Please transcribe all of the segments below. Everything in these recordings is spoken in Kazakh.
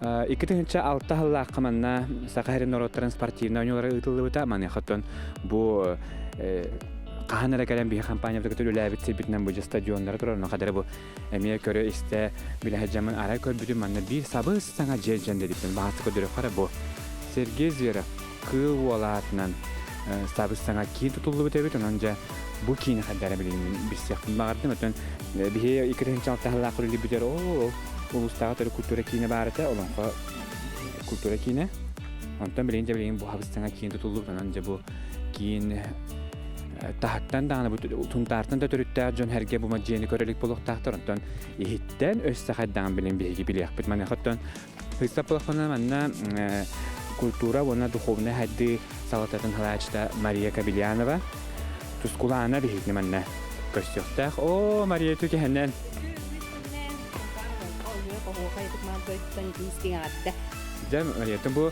Икитинче алта хылла каманна сахарин нороттарын спортивна ойнолары ытылыбыта маны хаттон бу каханара калем би компания бит үләбит битнен бу стадионнар турарына кадәр бу эмия көрө исте биләҗәмен ара көрбүдү манна бир сабыз саңа жежен дедиптен баасы көдөрө кара бу Сергей Зверев кыл валатнан сабыз саңа ки тутулубыта бит анжа бу кини хадәр билин бисек багырдым өтөн бие икитинче алта хылла курылы битер о улустағы түрі культура кейіне барыта, оланға культура кейіне. Онтан білейін бұл хабыстаңа кейін тұтылып, онан бұл кейін тағыттан дағына бұл тұнтартын да түріттәр жон әрге бұл мәджені көрелік болуқ тақтыр. Онтан ехеттен өз сақайдаған білейін бейгі білейік біт. Мәне қоттан ұйстап болақпына мәнна культура, оны духовны әдді салататын халачта Мария Кабильянова тұскулана бейгіні мәнна көстіқтақ. О, Мария түке әннен. Жам, Мария, бу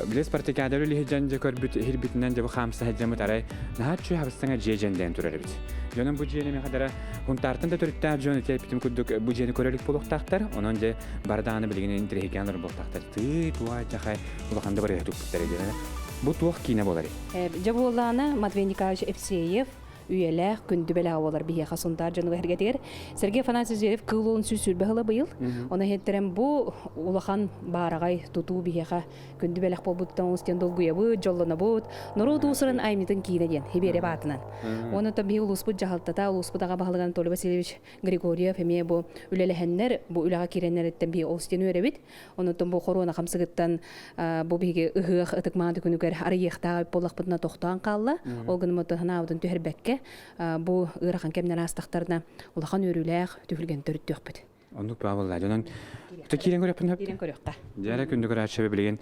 билес партикадары лихҗанҗа көрбүт хирбитнән җабы хамса һәҗәмә тарай. Нәһәтчү хабыстаңа җәҗәндән турар бит. Җанам бу җене хәдәра хунтартын да төрттә җаны тәпитим күдүк бу җене көрәлек булык тактар. Онан җә барданы билгән интригәннәр булык тактар. Ты туа җахай булганда бер ятып тәрәҗә. Бу туак кинә булар. Җабуллана Матвей Николаевич Евсеев Üyeler gündü bela olar bir yaha sontar canı herge der. Sergey Afanasyevich kılın süsül behla bayıl. Ona hetterem bu ulahan baragay tutu bir yaha gündü bela pobuttan osten dolguya bu jollana bot. Noro dusran aymitin kineden hebere batnan. Ona tabi ulusbu jahaltata ulusbu daga bahlagan Tolib Vasilyevich Grigoriev heme bu ülelehenler bu ülaga kirenler etten bir osten örebit. Ona tam bu korona kamsıgıttan bu bige ıhık ıtıkmadı günüger arayıqta bollaqpıtna toxtan qalla. Olgun mutahana avdan tüherbekke bu ırakan kemden astaqtarına ulakan örülək tühülgen törüttüqbüt. Onu bağlı lan. Bu kiren görüp ne? Kiren görüqta. Jara gündü görə şəbə bilgin.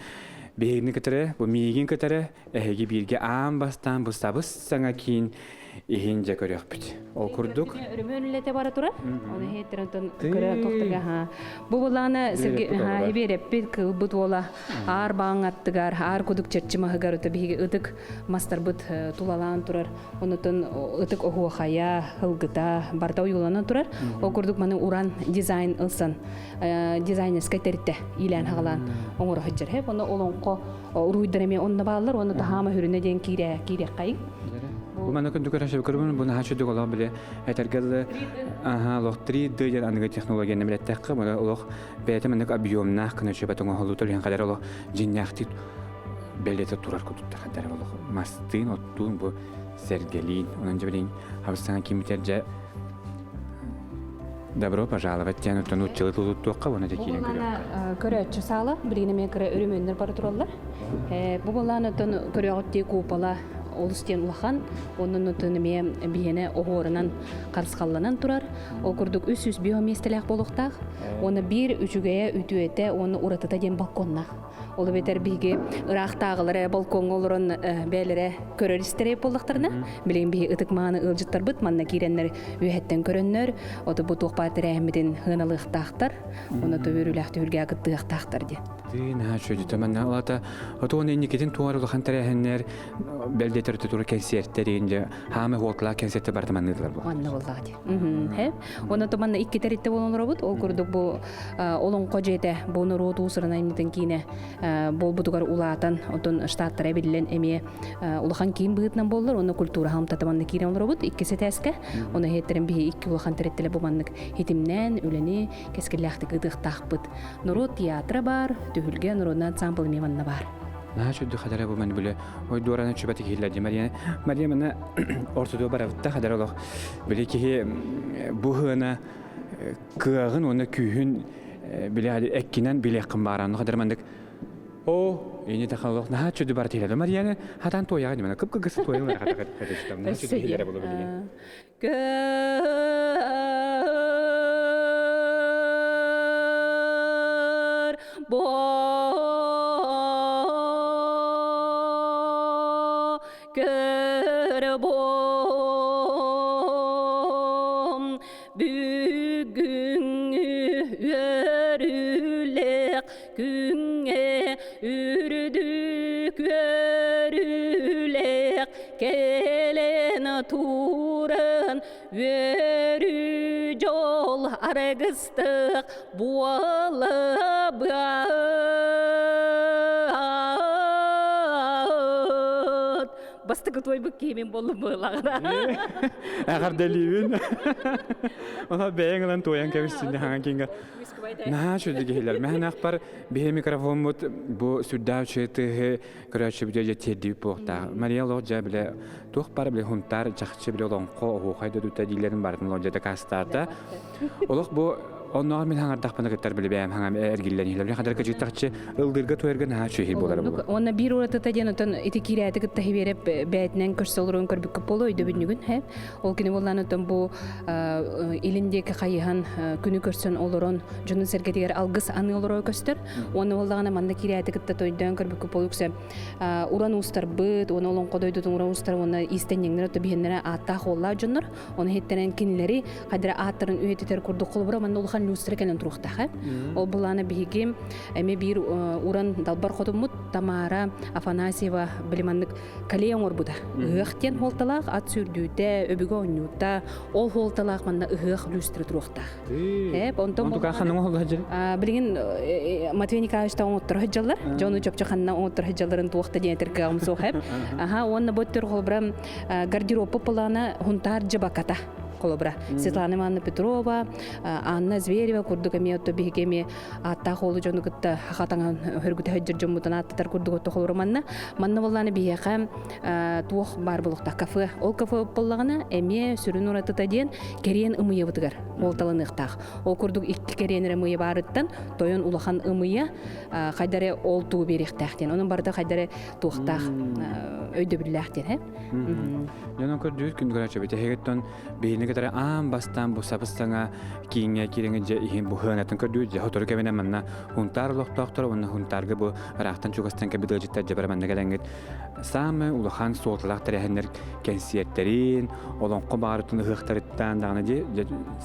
Beğeni ketərə, bu migin ketərə, ehgi birge am bastan bu sabız sana kin ihince görüqbüt. O kurduk. Örümönlete bara tura. Onu hetterden görə toxtırga ha. Bu bulana Sergey ha berep bir kılbut ola ar baң attıgar, ar kuduk çerçima hıgar ötü bir ıtık master but tulalan turar. Onutun ıtık ohu haya hılgıta barda uyulanan turar. O kurduk manı uran dizayn ılsan. Dizayn skateritte ilan hağlan. Oңur hıcır hep onu olonqo uruydaneme onna bağlar. Onu da hama hürüne den kire qayık. Bu mana kundu karşı bakırım bunu haçı dolan bile etergel aha lohtri döyer anıga teknolojiye nemlet takı mana oloq betemenek abiyomna kana şebatın halutul yan kadar oloq jinyaqti belete turar kudutta kadar oloq mastin ottun bu sergelin onunca bilin hapsana kimiterce Добро пожаловать. Я тут учил тут только вон эти кири. Көрәтче салы, биринеме кере өрөмөннөр бар туралар. Бу баланы тон көрәтте купала олустен улахан, onun tönüme biyene oğorundan qarısqallanan turar. O kurduk 300 biomestelek boluqtaq. Onu bir üçügeye ütüete, onu uratıta den balkonna. Olu beter bigi ıraqtağılары balkon olurun belere köröristere bolduqtarına. Bilen bi ıtıkmanı ılcıttar bıt manna kirenler ühetten körönner. Otu bu toqpat rəhmidin hınalıq onu da örülək tülgə qıttıq taqtar de. Ne şöyle temenni alata. Otu onu indiketin tuarı xantarəhenlər beldeter tutur konsertlerinde hame hotla konsert departmanıdır bu. Anna vallahi. Hep onu da manna iki teritte bolon robot. O kurduk bu olon qojete bunu rotu usrana imiten kine bol butugar ulatan otun ştattara bilen emiye ulahan kim bıtnan bollar onu kultura ham tatamanna kine robot ikkisi teske. Onu hetterin bir iki ulahan terittele bu manlık hitimnen üleni keskillahti qıdıq taqbıt. Nuru tiyatra bar, tühülgen nuru ensemble memanna bar. Ne şöyle kadar bu men böyle o duvarına çöpeti hiladi Maria bana ortada barafta kadar olur. Böyle ki bu hına kığın onu kühün böyle hadi ekkinen bile kımbaran kadar mendik. O yine takılır. Ne şöyle barafta hiladi Maria hatan toya yani bana kıp kıs toya mı kadar işte. Ne şöyle hiladi bu böyle. Körbom bugün örülek güne ürdük örülek gelen turan örü yol арагыстық буалыбы бастығы той бұк кеймен болу бұлағыра. Ағар дәлейін. Ола бәйіңілін тойын кәвістінде хаңа кенге. Наға шөді кейлер. Мәхін ақпар бейі микрофон мұт бұ сүрдау чөйтігі көрәтші бүде жетеді бұқта. Мария лоғжа біле туқ бар біле хұнтар жақшы біле олонқо оғайды дүтті дейлерін бардың лоғжада кастарда. Олық бұ Onlar min hangar daqpana gittar bile bäm hangam ergillen hilab. Kadar ka jitaqçı ıldırga toyergen ha çöhil bolar bu. Ona bir orada da jenotan iti kirayatı gitta hiberep bätnen körsölürün körbük köpoloydu bünnügün hep. Ol kini bollanıtan bu ilindeki kayıhan günü körsön oluron jonu sergetiger algыс anı oloro köstür. Onu bollagana manda kirayatı gitta toydan körbük köpoluksa uran ustar bıt, onu olon qodoydu uran ustar ona istenyenler ötü bihenlere atta holla jonur. Onu hettenen kinleri kadar atların üyetiter kurdu qolbura manda люстра кенен турухтаха. Ол буланы бигим эме бир уран далбар хотумут Тамара Афанасьева билиманнык калеяң орбуда. Ыхтен холталак ат сүрдүдө өбүгө оннута ол холталак манда ыхх люстра турухта. Онтон Онтука ханың ол хажыр. Билген Матвей Николаевич та оттур хаҗаллар. Жону чапчаханна оттур хаҗалларын туакта дентер кагым сохеп. Аха, онны боттур холбрам гардероб плана хунтар жабаката. Колобра. Светлана Ивановна Петрова, Анна Зверева, курдугами отто бигеми атта холу жону гытта хатаңан хөргүтө хөҗҗөр жомутан аттар курдуготто холорманна. Манна болланы бияка туох бар булукта кафе. Ол кафе боллагына эме сүрүн уратыта ден керен ымыя бутыгар. Ол талыныктак. Ол курдук икки керенере ымыя барыттан тоyon улахан ымыя кайдаре ол туу беректактен. Онун барда кайдаре туухтак өйдө биллактен, he? Яна көрдүк күн көрөчө бите хегеттон бейни kadar am bastan bu sabıstanga kinge kirenge ihin bu hönatın kördü je hotor kemene manna huntar loktor onu huntarga bu raqtan çugastan ke bidil jitta jabara manna gelengit same ulahan sotlaq terehenler kensiyetlerin olan qobartını hıqtarıttan dağına je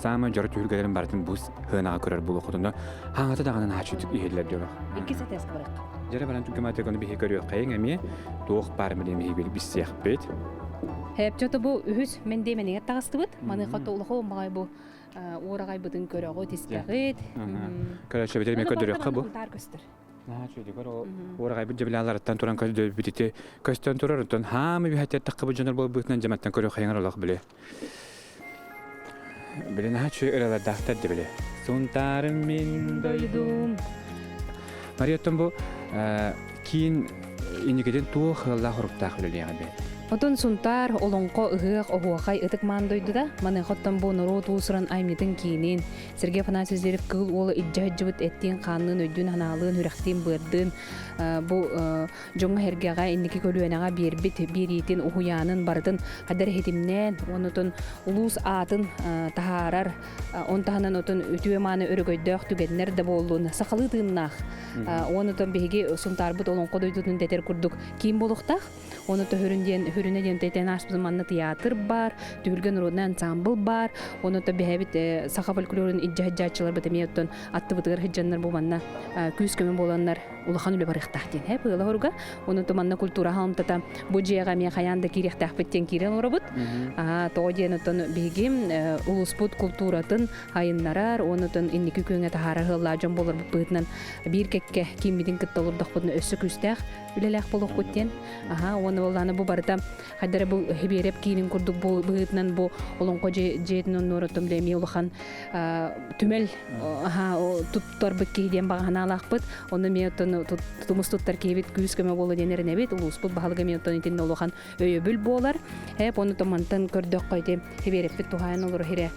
same jorut hürgelerin bartın bu hönaga körer bu lokotunda hangata dağının haçıtık ihiller diyor. İkisi test kıvırık. Jere baran tükemate konu bir görüyor kayın emi doğuk barmılim bir siyah bet. Hep çota bu ühüs men demene tağıstıbıt. Many xata ulaqo magay bu oragay bıdın körögö tiskagit. Köröşe bitir me ködürüyor bu. Ha şöyle var o oragay bir cebilalardan turan ködü bititi köstön turardan hamı bir hatta taqıbı jönür bu bütünden cemaattan körö xayar olaq bile. Bilen ha şu eralar daftar de bile. Suntarım min doydum. Mariyaton bu kin inikeden tuğ Allah huruptaq bile yani. Отон сунтар олонко ыгык огуакай ытык мандойду да маны хоттон бу народ усуран аймитин кийинин Сергей Афанасьевич кыл ол иджаҗыбыт эттин канын өйдүн ханалын хүрәхтин бырдын бу жоңга хергага инники көлүөнага бербит биритин уянын бардын кадар хетимнен онутун улус атын тахарар онтанан отун үтүе маны өрөгөйдөх түгеннер да болдун сакалы тыннах онутун беги сунтарбыт олонко дойдун детер курдук кийин болуктак onu da hürüne diyen teten aşpızmanlı tiyatr бар, tühülgen rodna ansambl бар, onu da behebit saha folklorun icca-hiccaççılar batemiyotton attı bıtıgar hiccanlar bu manna küs kömün bolanlar ulahan üle barıqtaqten. Hep ıla horuga, onu da manna kultura halımtata bu ciyaga miya hayanda kiriyaqtaq bitten kiren orabut. Toğu diyen oton behegim ulusput kulturatın hayınlarar, onu da inni küküne taharar hıllacan bolar bu bıhtından bir kekke kimmidin kıtta olurdaq buduna össü küstaq ülelaq boluq kutten. Onu olana bu barda hadara bu hiberep kinin kurduk bu bıhtından bu olonqo jetin onnoratom lemi ulahan tümel tuttar bıkkı diyen bağana alaqbıt, onu miyoton tutumuz tuttar kebit küs köme bolu denerin ebit, ulusput bahalıga miyoton itin ulahan öyöbül bolar. Hep onu tomantan kördük koyde hiberep tuhayan olur hire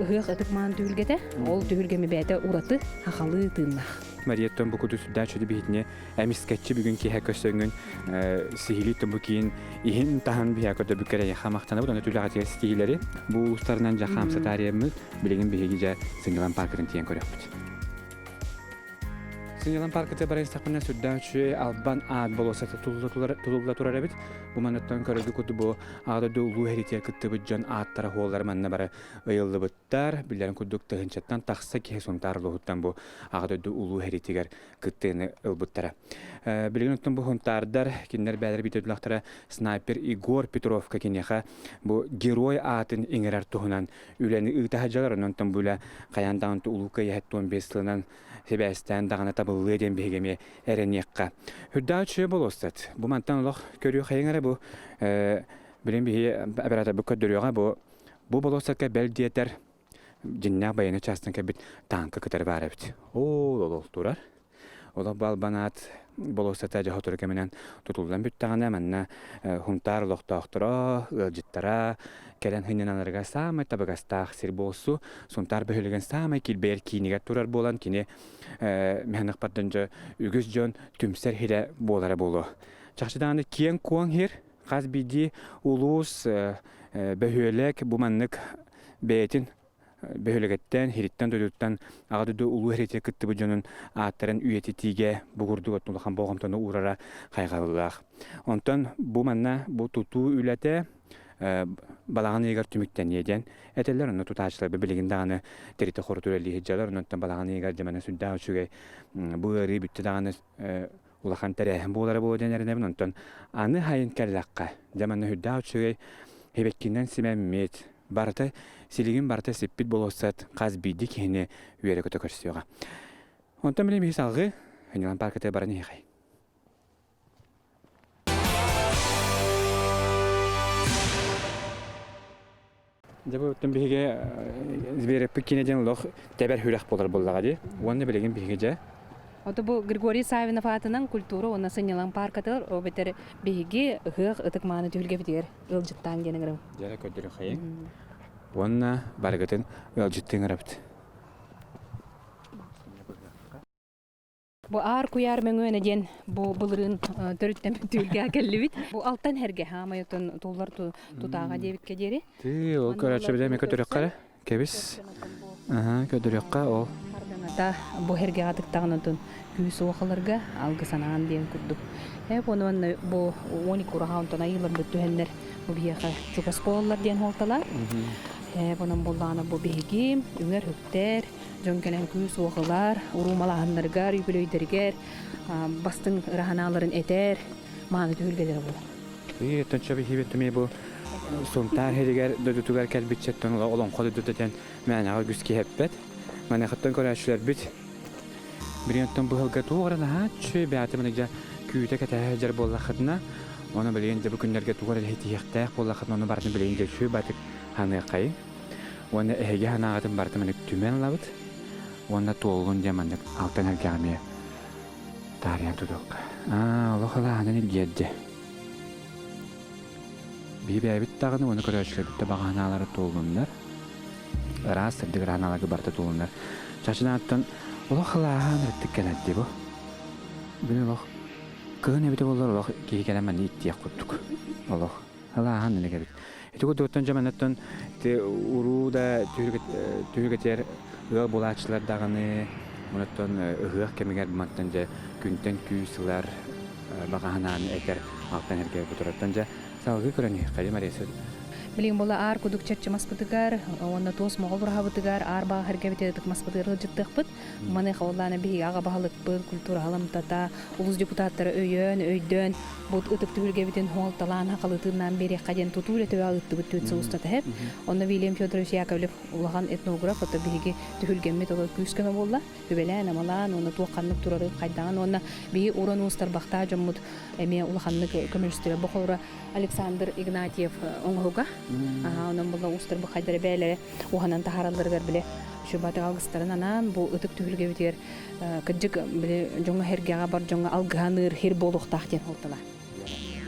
ıhıq ıtıkman tühülgede, ol tühülgemi bәді uratı haqalı tığınlaq. Mariyaton bu kutu süddaçıdı bihitine emisketçi bugünkü hekösöngün sihiliton bu kiyin ihin tahan bir heköde bükere yaxamaqtana bu da tüylü atiye stihileri bu uluslarından jaxamsa tarihimiz biligin bihigice Singilan Parkırın tiyen körüqbüt. Синялан паркыты барайын сақпына сүрдәүчі албан ад болосаты тулула турар әбит. Бу манаттан көрөдү куду бу ағдады улу херитер кытты бұджан аттара холлар манна бары ыйылды бұттар. Билерін кудук тығынчаттан тақса кеhe сонтар лохуттан бу ағдады улу херитигер кыттыны ылбыттара. Билген оттан бу хонтардар киндер бәдер битөдүлақтара снайпер Игор Петровка кинеха бу герой атын иңерар туһунан үләни ыйтахаджалар онтан була каяндан улука яһаттон беслынан себәстән дагана табылы ден бегеме эренекка. Хүддәүче болостат. Бу мантан лох көрү хайыңара бу билен би абарата бу көдөрүгә бу болостатка белдиетер жинна баяны частын кебит танка кытар бар бит. Ол турар. Ола балбанат болостата жахотор кеменен тутулдан бүттәгәнә манна хунтар лохтактыра, ылҗиттара, келен хиннанарга самай табагастах сир болсу, сунтар бөһөлгән самай килбер кинигә турар болан кине мәхнәк паттынҗа үгез җон түмсәр хире болара болу. Чакчыдан киен куан хир, каз биди улус бөһөлек бу маннык бетин бөһөлөгөттен хириттен дөдүттен агады улуу херите кытты бу жонун аттарын үйетитиге бугурду оттулахан болгомтону урара кайгалылак. Онтон бу манна бу тутуу үлете балаган егер түмүктен еден этелер ону тутачлар билигин даганы терите хорутурели хижалар онтон балаган егер жамана сүдда үчүгө бу ри бүтте даганы улахан тере болары бу денеринен онтон аны хайын келлакка жамана хүдда үчүгө хебеккинен симеммет барта силигин барта сеппит болосат каз биди кене үйөрө көтө көрсөйга. Онтон билем хисалгы ханилан паркete бараны хай. Жабы өттөн биге збере пиккенеден лох тебер хүрәк болар буллага ди. Онны билеген биге же. Ото бу Григорий Савинов атынан культура оны Сынялан паркатыр, о бетер биге гык ытык маны түлгө битер. Ылжыттан генегрем. Жара көдөрү хай. Онна баргатын ылжыттын рапт. Бу ар куяр мөңөнө ден бу булырын төрүттен түлгө келлибит. Бу алтан херге хамайтын туллар тутага дебитке дери. Ти о көрөчөбүдө ме көтөрүк кара. Кебис. Көтөрүкка ол. Ардаңата бу херге атыктагынын күйүс окаларга алгы санаан ден курдук. Онун бу 12 курагаунтан айылар бүттүһеннер бу бияка чукас боллар ден холталар. Bunun bollana bu begi, ünger hüpter, jönkelен küs oğular, urumalahanlargar, yübülöyderger, bastın rahanaların eter, mağını tühülgeler bu. Tönçe bir hibettimi bu suntar hediger dödütüger kelbitçetten olan kodu dödüten manağa güski hebbet. Mana xattan koraşlar bit. Bir yandan bu hılga tuğrana haçı beatımınca küyüte ketehcer bolla xadna. Onu bileyince bu günlerge tuğrana hitiyaqtaq bolla xadna onu barını bileyince şu batık hanı qay. Onu ehge hanağatın bartımını tümen labıt. Onu toğun diamandık alttan hergamiye. Tarihan tuduk. Allah Allah hanını geldi. Bir bebit dağını onu koraşlar bitti bağı hanaları toğunlar. Ras sırdık hanaları barta toğunlar. Çaçıdan attan Allah Allah hanı bittik geldi bu. Beni Allah kığın ebite bollar Allah ki gelemen ittiyak kuttuk. Allah Allah hanını geldi. Itu dottan jamanattan te uruda tüygeter ığa bulaçlar dağını onattan ığa kemiger bimantanja günten küysüler bagahananı eter alttan herge buturattan salgı köreni kalimaresi. Bilin bola ar kuduk çerçemas bıtıgar, onda tos moğol bıraha bıtıgar, ar bağ herge bitedik mas bıtıgar ciddik bıt. Mane xawlana bihi ağa bahalık bıt, kultura halam tata, uluz deputatları öydön, bud ıtık tühülge biten hol talan haqalıtından beri qaden tutuyla tüva ıttı bıt tüt soğustata hep. Onda William Fyodorovich Yakovlev ulağan etnograf ıtı bihigi tühülgemme tolu küskeme bolla. Hübelen amalan, onda tuğanlık turarı qaydan, onda bihi uran ustar baxta jammut eme ulağanlık kömürstüre boğura Alexander Ignatiev oңғуға. Onun burada ustar bu haydara beyleri uhanan taharalları bile şu batı algısların anan bu ıtık tühülge biter kıcık bile jonga hergağa bar jonga algıhanır her boluq taqten oltalar.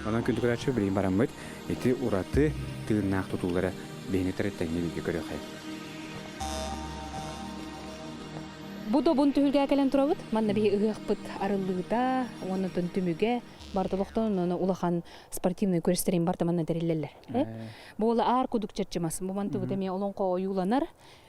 Ondan küntü kadar şu bileyim baramıd eti uratı tığırnaq tutulları beyni terettenini bilgi görüyor hayır. Bu da bunu tühülge gelen turabıt. Manna bir ığıqpıt arılığıda onu tümüge Барталоқтон оны улахан спортивный көрестерин бартаманна дереллер. Бу ола ар кудук чачымас. Бу манты бутеме олонко оюланар,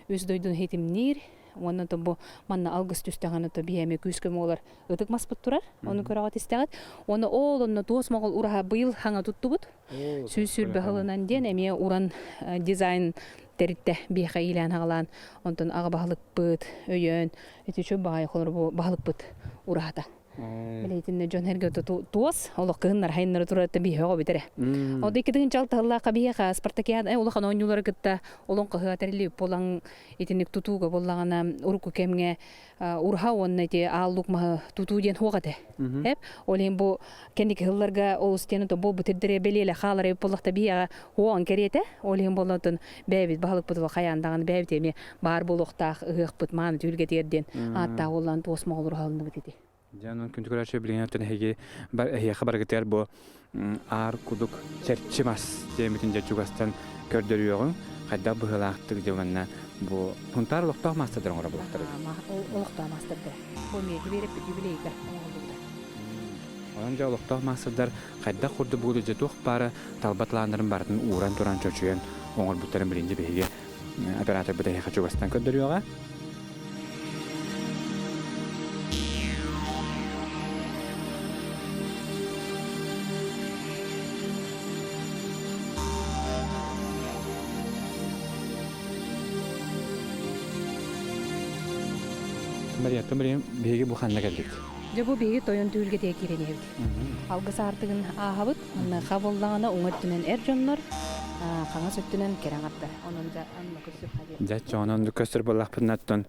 өз дойдун хетимнир, Онан то бу манна алгыс түстәгән то биеме күскә молар ытык маспыт турар. Оны көрәгәт истәгәт. Оны ол онны тос могыл ураха быел хаңа туттубут. Сүсүр бәһәләнән ден эме уран дизайн теритте бихә илән хагалан. Онтон ага баһлык быт, өйөн, этүчө бай холор бу баһлык быт урахата. Билетинне Джон Хергет туос, олох кыһыннар хайннар турат бихәгә битере. Оды кидин жалталла кабиха Спартакиада улахан ойнулар гытта олон кыһа терли полан итинник тутуга боллагана урку кемге урха онны те аллук ма туту ден хогате. Хеп олен бу кенди кыһларга ол стены то бу битедере белеле халары поллакта бия хуан керете олен болотун бәбит баһлык бутла хаяндаган бәбит эми бар болоктах ыгык бутман түлге терден атта олан тосма олур халынды битеди. Жанын күнтүгөрәче билген өтөн хеге бар хабар гетер бу ар кудук черчимас демитин жачугастан көрдөрүөгүн кайда быһылаактык жеванна бу тунтар локтох мастер оңора булактыр. Олохта мастер. Бу меги берип юбилейга. Онан жа локтох мастер кайда курду булду жетук бары талбатландырын бардын уран туран чөчүгөн оңор буттарын биринчи беге оператор бите хачугастан көрдөрүөгө. Мария, беги буханна келдик. Жабу беги тойон түлге тек киренебит. Алгыс артыгын ахабыт, аны хабыллагана оңоттунан эржоннор, каңа сөттүнөн кераңаттар. Онон да анна көсүп хадер. Жачы онон көсүр боллакпынаттан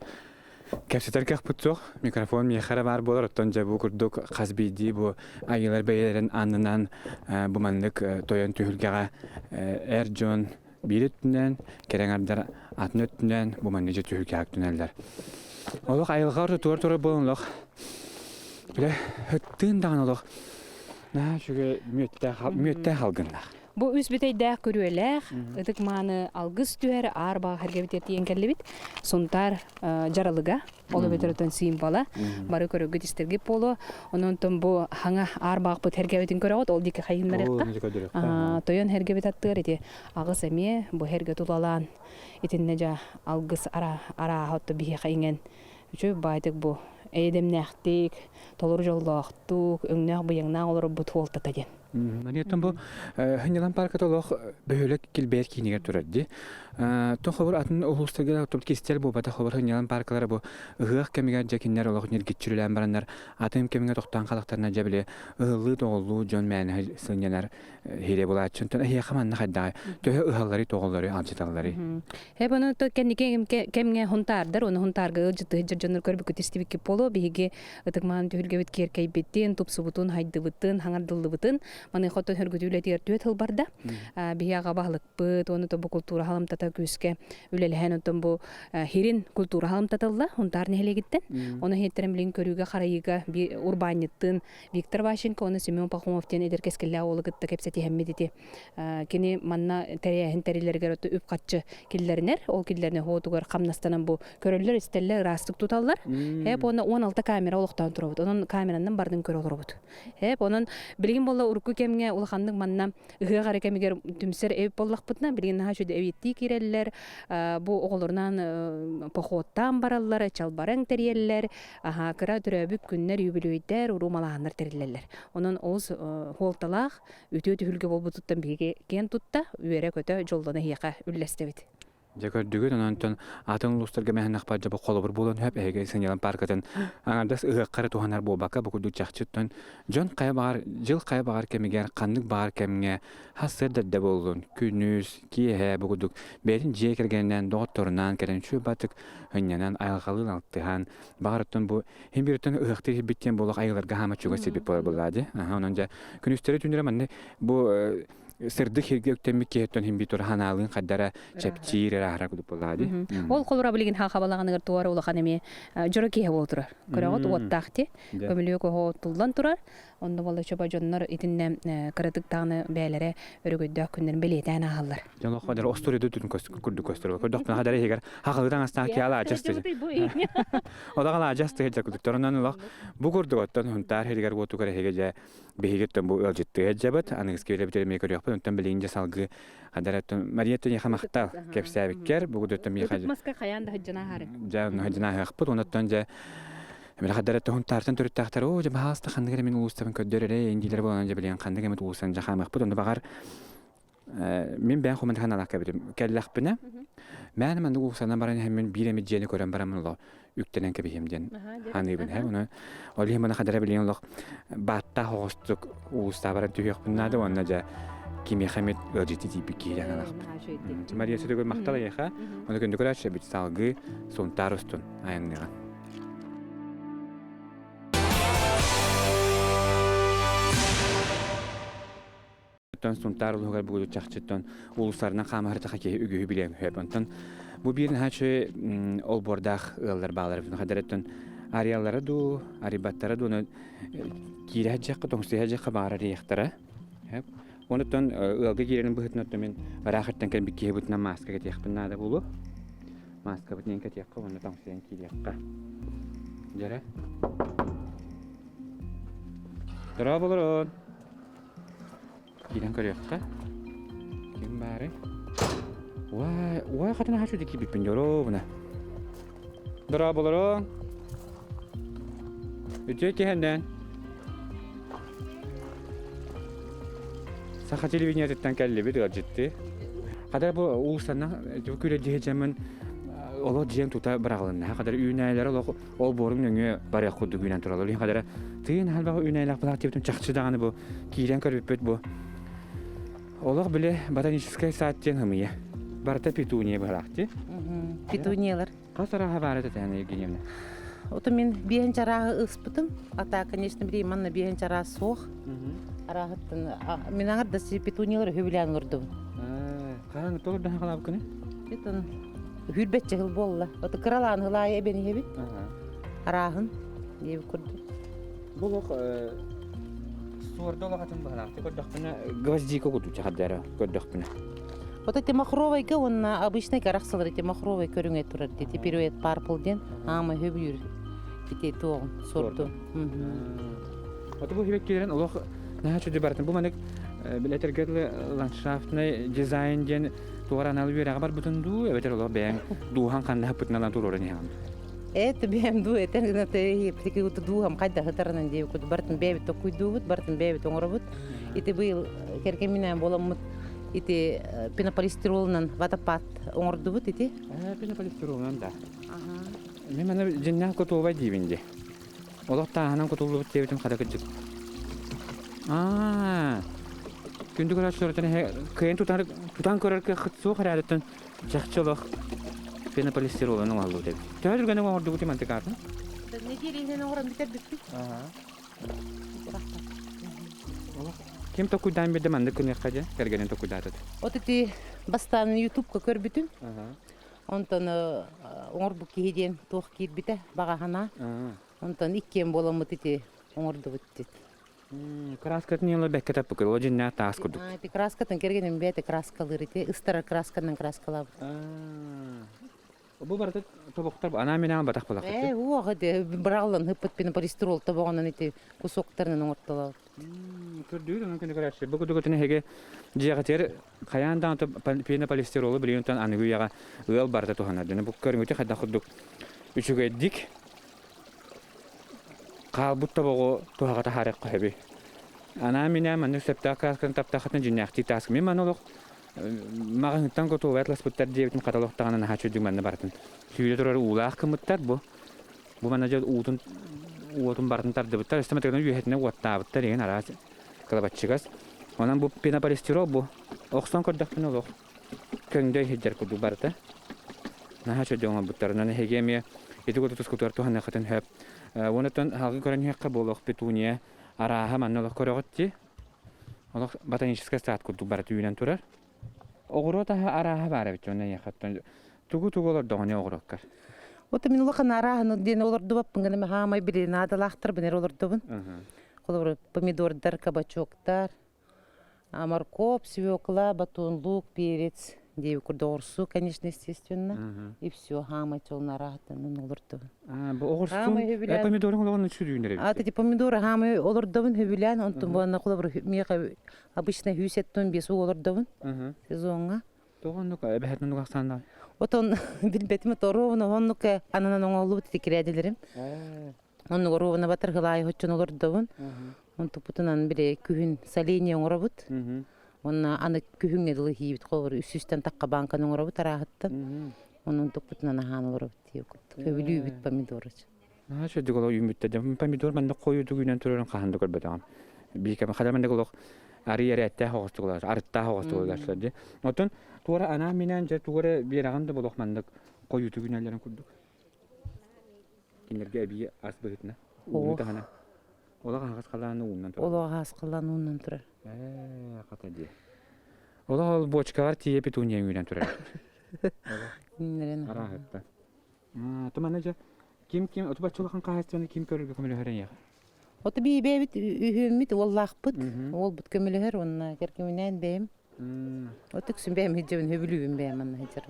кепсетер кеппутсок, микрофон мехара бар болор, оттон жабу курдук казбиди бу айылар бейлерин анынан бу мандык тойон түлгега эржон бириттүнөн кераңардар атын өттүнөн бу мандык түлгега түнөлдөр. Олох айылгар тур болонлох. Биле хөттүн даган олох. На шуга мүттә халгыннах. Бу үс битейдә көрүеләр, ытык маны алгыс түәр арба хәргәбит тиенгәлле бит. Сонтар жаралыга, олы бетердән символа. Бары көрөгөт истерге поло, онон тон бу хаңа арба бу хәргәбитен көрәгәт, ол дике хайыннарыкка. Тойон хәргәбит аттыр иде. Агыс эме бу хәргә тулалан. Итинне жа алгыс ара хатты бие хайнген. Үчө байтык бу эйдемнәхтик, толор жоллактык, өңнәк буяңна олор бу толтата ден. Манеттен бу хынялан парката олох бөһөлөк килбер кинигер турады. Тон хабар атын улустарга топ кистер бу бата хабар хынялан паркалары бу ыгык кемигер жакиннер олох нергитчүлән бараннар атым кемигер токтан калактарына жабыле ыгылы тоголу жон мәне сынянар хире була чөнтөн хия хаманна хадда тө ыгаллары тоголлары алжыталлары. Хебаны то кемге хунтардар, оны хунтарга ылжыты жоннор көрбү көтестибики поло биге ытыкман түлгебит керкей беттен тупсубутун хайдыбытын хаңардылыбытын маны хото хөргүтүлө тертүет хыл барда. Бияга баһлык быт, оны то бу культура халамтата күскә үлеләһән онтон бу хирин культура халамтатылла, хунтар нехелегиттен. Оны хеттерем билен көрүгө карайыга урбаниттын Виктор Ващенко, оны Семен Пахомовтен эдеркескелле олыгытта кепсети хеммедити. Кини манна терәһен териләргә рөтө үп катчы килләрнәр, ол килләрне хотугар камнастанан бу көрөллөр истелле растык туталлар. Хеп оны 16 камера олуктан турабыт. Онун камеранын бардын көрө олорбут. Хеп онун билген болла урку кемге улахандык манна ыгы гары кемигер түмсер эп боллакпытна билген хашуде эвитти киреллер, бу оголорунан походтан бараллар, чалбараң тереллер, кыра төрөбүк күннер юбилейдер, урумалаандар тереллер. Онун оз холталах үтө түлгө болбутуттан биге кен тутта, үере көтө жолдона хияка үллестебит. Жакөрдүгүн онтон атын улустарга мәһәннәк бар жабы колобур булын хөп эге сыгылан паркатын аңардас ыгыккары туханар болбакка буку чакчыттан жон кайбагар жыл кайбагар кемигер кандык багар кемге хасырда да болгон күнүс кие бугудук берин жие кергенден докторунан керен чү батык хыннан айгалын алтыхан багарттан бу хембиртен ыгыкты биттен болок айыларга хама чуга себеп болбулады. Онон жа күнүстөрү түнүрө манне бу сырдык хергектен кеттен химбитор ханалын каддара чептир рахара кудуп болады. Ол колура билген хабалаганыр туары улахан эме жороке болтур. Көрөгөт оттакти көмөлөкө хотулдан турар. Onda bolla çaba jonlar itinne karatık tağını bäylere örgüdde günlerin beleten ağallar. Jango kadar ostoriyada tutun kurdu kosturu. Kurduk bana kadar heger haqıdan astan ki ala ajastı. O da ala ajastı heger kurduk. Torandan laq bu kurdu ottan huntar heger botu kare heger behigetten bu öljitti hejabat anıs kele bitirmeye körüyor. Ondan bilince salgı hadaratın mariyetten yaxamaqtal kepsabikker bu gudurtum yaxaj. Maska kayan da hajjana hare. Jan hajjana haqput ondan ja men hadaratın huntartan törüttaqtar o ja bahasta xandıgere men ulustan köddörere indiler bolanca bilen xandıgere men ulusan jaxamaqput onda bagar men ben koment kanal akabirim. Kellaqbina. Men men ulusana baran hemen biremi jeni koran baramın üktenen kebihimden. Hani ben hem onu oli bana kadar bilen laq batta hostuk ulusta bara tüyük bunada onda ja kimi xamet öjeti tipi kiyan alaq. Maria söyle maqtala yaxa. Onu kundu kuraç bit salgı son tarostun ayanlığa. Suntar ulugar bu çaqçıttan uluslarına qamar taqa ki ügü bilen hepantan bu birin haçı ol bordaq ıllar bağlar bunu hadarattan ariyallara du aribatlara du kirajaq tongsihajaq bağlar yaxtara hep ondan ılga girenin bu hıtnatda men rahattan kan bir ki butna maska get yaxpına da bulu maska butnen ket yaqqa onu tongsiyan kiriyaqqa jara Traveler Gidan körüyokta. Kim bari? Vay kadına haçu diki bipin yoro buna. Dara bulurum. Ütüye ki henden. Saha televizyondan kelli bir ciddi. Kadar bu uluslarına köle diyeceğimin ola diyem tuta bırakılın. Ha kadar ünaylar ol borun önü bari kudu günen turalı. Kadar tığın halba ünaylar bırak teptim çakçı dağını bu. Gidan körüpet bu. Олар биле ботаническая садтен хымыя. Барта петуния барахти. Петуниялар. Касараха барата Татьяна Евгеньевна. Ото мен биен чарағы ыспытым. Ата, конечно, билей манна биен чара соқ. Арахаттан мен аңарда си петуниялар хөбілән ұрдым. Қараңы толырдан қалап күні? Бетон хүрбетче хыл болла. Ото кыралан хылай эбени хебит. Арахын ебі күрді. Бұл оқ Суарда лағатын бағалақты. Көддіқпіні гвоздика күдуті қаддары. Көддіқпіні. Ото те махровай ка, он обычный карақсылыр те махровай көріңе тұрар. Те перует парпылден, ама хөбір. Те тоғын, сорду. Ото бұл хебеккелерін олық наға чөді бартын. Бұл мәнік білетергерлі ландшафтны дизайнден туғаран алып ер ағабар бұтынду. Әбетер олық бәйін дуған қанды бұтыналан тұр орын еғам. Это бем ду, это на те таки вот дугам кайда хатарнан де куд бартын бебит то куйдубут, бартын бебит оңробут. Ите быйыл керкеминен боламыт ите пенополистиролнан ватапат оңордубут ите. Пенополистиролнан да. Мен мана жиннан котулбай дибинде. Олық тағанан котулбут дебитим қада кыджык. Күнді көрәт сұрытын күйен тұтан көрерке қытсу қарадыттын жақчылық. Пенополистиролын алу деп. Тәуір гәне оңырды бұты манты қардың? Неделейінен оңыран бітер бітпей. Кем тоқуйдан беді манды күні қаджа? Кәргенен тоқуйдатыды? Отыты бастан ютубқа көр бүтін. Онтан оңыр бұл кейден тоқ кейд біті бағағана. Онтан иккен боламыт ете оңырды бұт деді. Краскатын елі бәкке тап бүкір, о жинна тағыз күрдік. Краскатын кергенен бәті краскалыр ете, ұстара красканын краскалабы. Бұл барды тобуқтар ана мен ағын батақ болақ. Оғы де бірағылан хыппыт пенополистирол табағынан ете кусоқтарынан оңыртталау. Көрдүйді, оның күні көрәтші. Бұл күдігітіне хеге жиғатер қаяндан пенополистиролы білеуінтен анығы яға ұял барды туғанадыны. Бұл көрің өте қайда құрдық үшіге дик қалбұт табығы туғағата харек қойбі. Ана мен ағын сөпті ақаскын таптақытын жинақти тасқы. Мен ман олық маған үттен көту әтлас бұттар дебітім қаталықтағанын аға чөдің мәнді бартын. Сүйілі тұрары ұлақ кымыттар бұл. Бұл мәнді жөд уытын бартын тарды бұттар. Үстіметтігінің үйетіне уатта бұттар еген араз қалабатчығыз. Онан бұл пенополистирол бұл. Оқсан көрдіқпін олық. Көңді хеджер күрді барты. Наға чөдің оңа бұттар. Онан хегеме еті көті тұскутар туғанны қытын хөп. Онытын халғы көрін хеққа болық петуния араға мәнді олық көріғытти. Олық ботанический сад күрді барты үйінен тұрар. Оғыру таға араға бары бітті, онан яқаттан. Тугу-тугу олар доғыне оғырыққар. Ота мен олақын арағын дені оларды баппын ғана ғамай білі надалақтыр бінер оларды бұн. колор помидордар, кабачоктар, морковь, свекла, батон, лук, перец, девять курдорсу, конечно, естественно. И все, хамать ол нарахта, ну олорду. Бу огурсун Хамы хөбүлән. помидорун улган чүрүүнөр. Эти помидоры хамы олордовын хөбүлән, онтон буана колор мега обычно 100 тонн бесу олордовын сезонга. Тогоннук эбехэтнү гаксанда. Отон билбетиме торовна оннука ананан оңолу тикиредилерим. Онну ровна батыр гылай хоччон олордовын. Онту путунан бире күһүн соление оңоробут. Онна аны күһүнгө дылы хийбит колор үсүстен такка банканы оңоробут арахаттан. Онун тупутунан ахан олоробут тиек. Көбүлүүбүт помидорыч. Аша дигол юмбитте помидор манда коюду күнөн төрөн каханды көрбөдөгөн. Бийкем хадаманда голок ари яретте хогостугулар, артта хогостугулар ди. Отон туара ана менен же туара бираганда болок мандык коюду күнөлөрүн курдук. Кинерге би асбытна. Утагана. Олага хагас каланы уннан тура. Олага хагас каланы уннан тура. Катади. Олага бочкалар тие петуния күнөн тура. Нерен. Арахатта. Томана же ким отубачулахан кахастыны ким көрүлгө көмөлөрөн я. Оты би бебит үһүммит оллахпыт. Ол бут көмөлөр онна керкеминен бем. Отык сүнбем хижебин хөбүлүүбүн бем анна хижер.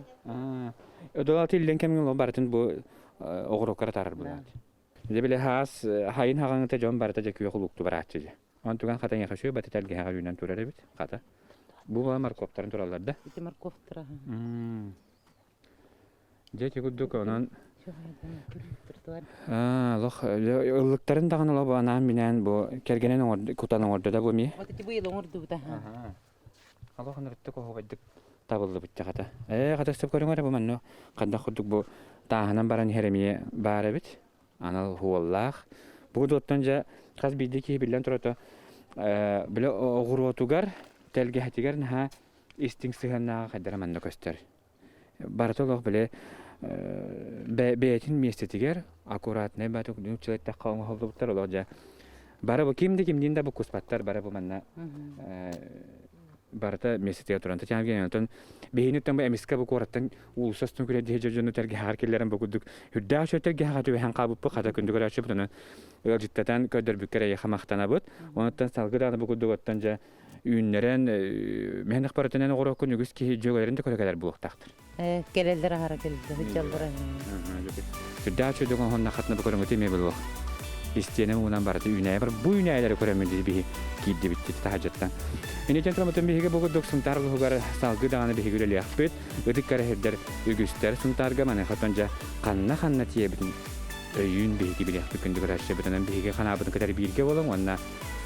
Ödöl tilden kemin ol baratın bu oğrokara tarar bu. De bile has hayın hagangta jon barata je kuyuqluktu baratçı. Ontugan xatan yaxşı batı telge hagayunan turare bit xata. Bu var markopların turallarda. Ити морковтара. Je keguduk onan lox ıllıkların dağın ola bu anam binen bu kergenen orada kutanın orada da bu mi? Вот эти были орду да. Allah'ın rıttık o huvaydık tabıllı bitti xata. Xata step görün var bu manno. Qanda xuduk bu tahanan baran heremiye bara bit. Anal huvallah. Bu dottanca qaz bildiki bilen turata bile oğurotugar telge hatigar ha istingsihanna qadara manno göster. Baratolog bile beyetin miestetiger akurat ne batuk nüçlette qawma hobdutlar olaja. Bara bu kimdiğin de bu kuspatlar bara bu manna barata mesete oturanta çamgen ondan behinutan bu emiska bu korattan ulusastan kule dehejojunu terge harkelerin buguduk hüdda şöterge hatu han qabup qata kundugar açıp bunu öldütten köder bükere yaxamaxtana bud ondan salgıdan buguduk ottanca ünleren mehnek baratenen oğra kunugüs ki jogalarında kolegeler buluqtaqtır. Gelelder hara geldi hücjallara. Hüdda şödügon honna xatna bu korungu teme buluq. İsteyenim unan barata üneye var. Bu üneyeleri köremedi bir giddi bitti tahajjattan. Ene jantramatın bihige buguduk suntarlı hugar salgı dağını bihige öyle yapıt. Ödük kare hedder ügüster suntarga mane xatonca qanna tiye bitin. Öyün bihige bile yapıt gündü garaşça bitanan bihige xana abıdın kadar birge olan onna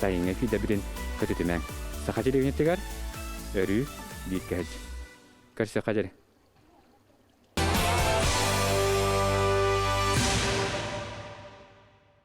sayınga fide birin kötütümen. Saxacı devnettegar örü bir gaj. Karşı saxacı.